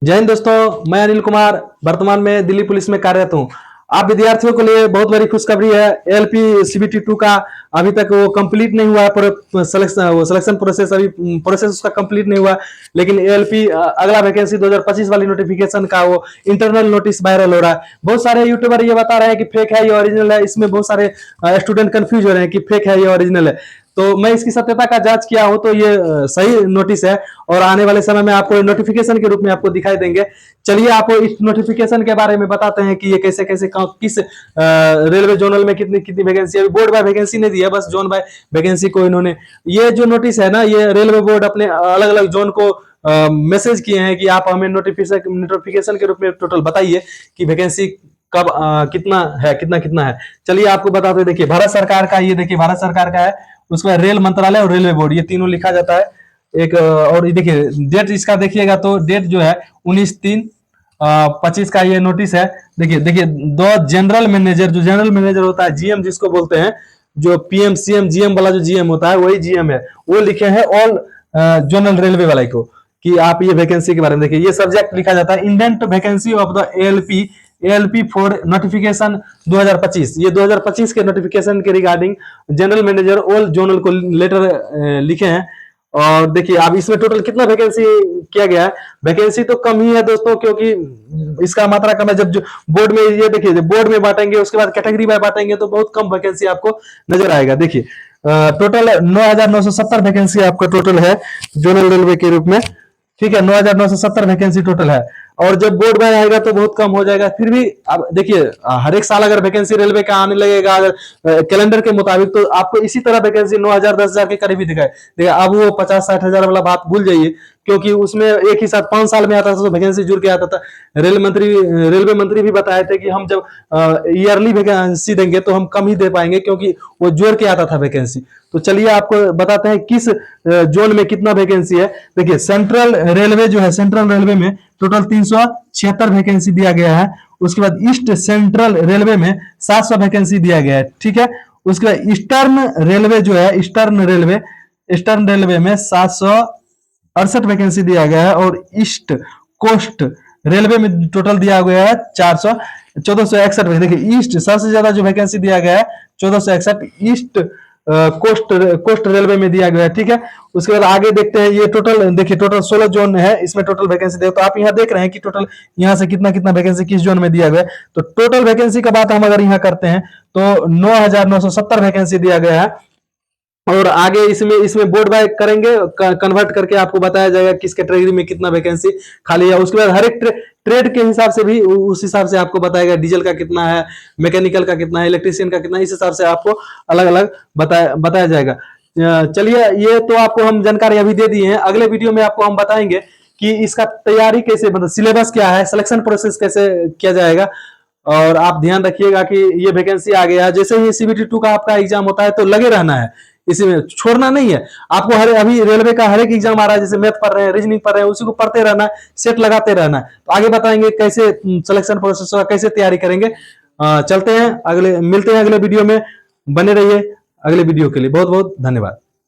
जय हिंद दोस्तों, मैं अनिल कुमार वर्तमान में दिल्ली पुलिस में कार्यरत हूँ। आप विद्यार्थियों के लिए बहुत बड़ी खुशखबरी है। एएलपी सीबीटी 2 का अभी तक वो कंप्लीट नहीं हुआ है। सिलेक्शन प्रोसेस अभी प्रोसेस उसका कंप्लीट नहीं हुआ, लेकिन एएलपी अगला वैकेंसी 2025 वाली नोटिफिकेशन का वो इंटरनल नोटिस वायरल हो रहा है। बहुत सारे यूट्यूबर ये बता रहे हैं कि फेक है, ये ओरिजिनल है। इसमें बहुत सारे स्टूडेंट कंफ्यूज हो रहे हैं कि फेक है, ये ओरिजिनल है। तो मैं इसकी सत्यता का जांच किया हूं, तो ये सही नोटिस है और आने वाले समय में आपको नोटिफिकेशन के रूप में आपको दिखाई देंगे। चलिए आपको इस नोटिफिकेशन के बारे में बताते हैं कि ये कैसे कैसे किस रेलवे जोनल में कितनी कितनी वैकेंसी है। बोर्ड बाय वैकेंसी नहीं दी है, बस जोन बाय वैकेंसी को इन्होंने ये जो नोटिस है ना, ये रेलवे बोर्ड अपने अलग अलग जोन को मैसेज किए हैं कि आप हमें नोटिफिकेशन के रूप में टोटल बताइए कि वैकेंसी कब कितना है, कितना कितना है। चलिए आपको बताते हैं। देखिए भारत सरकार का, ये देखिए भारत सरकार का है, उसमें रेल मंत्रालय और रेलवे बोर्ड ये तीनों लिखा जाता है। एक और ये देखिए डेट इसका देखिएगा तो डेट जो है 19/3/25 का ये नोटिस है। देखिए देखिए दो जनरल मैनेजर, जो जनरल मैनेजर होता है, जीएम जिसको बोलते हैं, जो पीएम सीएम जीएम वाला जो जीएम होता है वही जीएम है, वो लिखे हैं ऑल जोनल रेलवे वाले को कि आप ये वैकेंसी के बारे में देखिए। ये सब्जेक्ट लिखा जाता है indent vacancy of the ALP for notification 2025। ये 2025 के नोटिफिकेशन के regarding general manager all zonal को लेटर लिखे हैं। और देखिए अब इसमें टोटल कितना वैकेंसी किया गया है। वैकेंसी तो कम ही है दोस्तों, क्योंकि इसका मात्रा कम है। जब जो बोर्ड में ये देखिए, जब बोर्ड में बांटेंगे उसके बाद कैटेगरी में बांटेंगे तो बहुत कम वैकेंसी आपको नजर आएगा। देखिए टोटल 9,970 वैकेंसी आपका टोटल है जोनल रेलवे के रूप में। ठीक है, 9,970 वैकेंसी टोटल है। और जब बोर्ड में आएगा तो बहुत कम हो जाएगा। फिर भी अब देखिए हर एक साल अगर वैकेंसी रेलवे का आने लगेगा अगर कैलेंडर के मुताबिक, तो आपको इसी तरह वैकेंसी 9,000 10,000 के करीब ही दिखाए। देखिए अब वो 50-60 हजार वाला बात भूल जाइए, क्योंकि उसमें एक ही साथ 5 साल में आता था तो वैकेंसी जुड़ के आता था। रेलवे मंत्री भी बताए थे कि हम जब ईयरली वैकेंसी देंगे तो हम कम ही दे पाएंगे, क्योंककि वो जोड़ के आता था वैकेंसी। तो चलिए आपको बताते हैं किस जोन में कितना वैकेंसी है। देखिए सेंट्रल रेलवे जो है, सेंट्रल रेलवे में टोटल 376 वैकेंसी दिया गया है। उसके बाद ईस्ट सेंट्रल रेलवे में 700 वैकेंसी दिया गया है। ठीक है, उसके बाद ईस्टर्न रेलवे जो है, ईस्टर्न रेलवे में 768 वैकेंसी दिया गया है। और ईस्ट कोस्ट रेलवे में टोटल दिया गया है 1461 वैकेंसी। देखिए ईस्ट सबसे ज्यादा जो वैकेंसी दिया गया है 1461 ईस्ट कोस्ट रेलवे में दिया गया है। ठीक है, उसके बाद आगे देखते हैं। ये टोटल देखिए टोटल 16 जोन है, इसमें टोटल वैकेंसी देखो तो आप यहाँ देख रहे हैं कि टोटल यहाँ से कितना कितना वैकेंसी किस जोन में दिया गया है। तो टोटल वैकेंसी का बात हम अगर यहाँ करते हैं तो 9,970 वैकेंसी दिया गया है। और आगे इसमें इसमें बोर्ड बाय करेंगे, कन्वर्ट करके आपको बताया जाएगा किस कैटेगरी में कितना वैकेंसी खाली है। उसके बाद हर एक ट्रेड के हिसाब से भी उस हिसाब से आपको बताएगा डीजल का कितना है, मैकेनिकल का कितना है, इलेक्ट्रीशियन का कितना है, इस हिसाब से आपको अलग अलग बताया जाएगा। चलिए ये तो आपको हम जानकारी अभी दे दी है। अगले वीडियो में आपको हम बताएंगे कि इसका तैयारी कैसे, मतलब सिलेबस क्या है, सिलेक्शन प्रोसेस कैसे किया जाएगा। और आप ध्यान रखिएगा कि ये वैकेंसी आ गया, जैसे ही सीबीटी 2 का आपका एग्जाम होता है तो लगे रहना है, इसी में छोड़ना नहीं है आपको। अभी रेलवे का हर एक एग्जाम आ रहा है, जैसे मैथ पढ़ रहे हैं, रीजनिंग पढ़ रहे हैं, उसी को पढ़ते रहना है, सेट लगाते रहना है। तो आगे बताएंगे कैसे सिलेक्शन प्रोसेस का कैसे तैयारी करेंगे। चलते हैं, मिलते हैं अगले वीडियो में। बने रहिए अगले वीडियो के लिए। बहुत बहुत धन्यवाद।